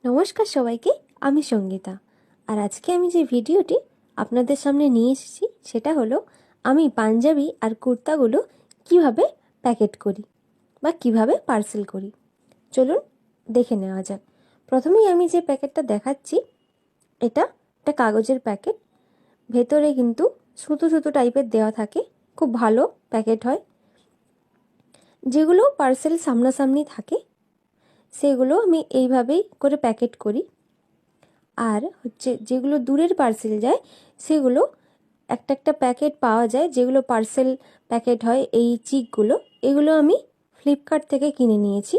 নমস্কার সবাইকে, আমি সঙ্গীতা। আর আজকে আমি যে ভিডিওটি আপনাদের সামনে নিয়ে এসেছি সেটা হলো আমি পাঞ্জাবি আর কুর্তাগুলো কিভাবে প্যাকেট করি বা কিভাবে পার্সেল করি। চলুন দেখে নেওয়া যাক। প্রথমেই আমি যে প্যাকেটটা দেখাচ্ছি এটা একটা কাগজের প্যাকেট। ভেতরে কিন্তু সুতো সুতো টাইপের দেওয়া থাকে, খুব ভালো প্যাকেট হয়। যেগুলো পার্সেল সামনাসামনি থাকে সেগুলো আমি এইভাবেই করে প্যাকেট করি। আর হচ্ছে যেগুলো দূরের পার্সেল যায় সেগুলো একটা একটা প্যাকেট পাওয়া যায়, যেগুলো পার্সেল প্যাকেট হয় এই চিকগুলো, এগুলো আমি ফ্লিপকার্ট থেকে কিনে নিয়েছি।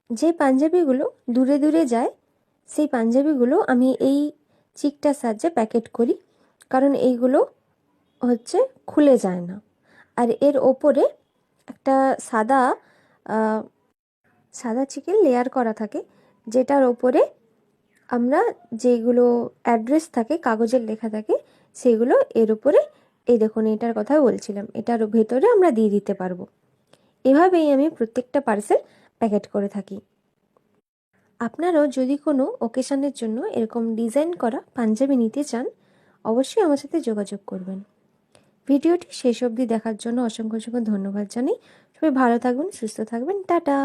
যে পাঞ্জাবিগুলো দূরে দূরে যায় সেই পাঞ্জাবিগুলো আমি এই চিকটার সাহায্যে প্যাকেট করি, কারণ এইগুলো হচ্ছে খুলে যায় না। আর এর ওপরে একটা সাদা সাদা চিকের লেয়ার করা থাকে, যেটার ওপরে আমরা যেগুলো অ্যাড্রেস থাকে কাগজের লেখা থাকে সেগুলো এর উপরে, এই দেখুন এটার কথা বলছিলাম, এটার ভেতরে আমরা দিয়ে দিতে পারবো। এভাবেই আমি প্রত্যেকটা পার্সেল প্যাকেট করে থাকি। আপনারাও যদি কোনো ওকেশনের জন্য এরকম ডিজাইন করা পাঞ্জাবি নিতে চান অবশ্যই আমার সাথে যোগাযোগ করবেন। ভিডিওটি শেষ অবধি দেখার জন্য অসংখ্য অসংখ্য ধন্যবাদ জানাই। সবাই ভালো থাকবেন, সুস্থ থাকবেন, টাটা।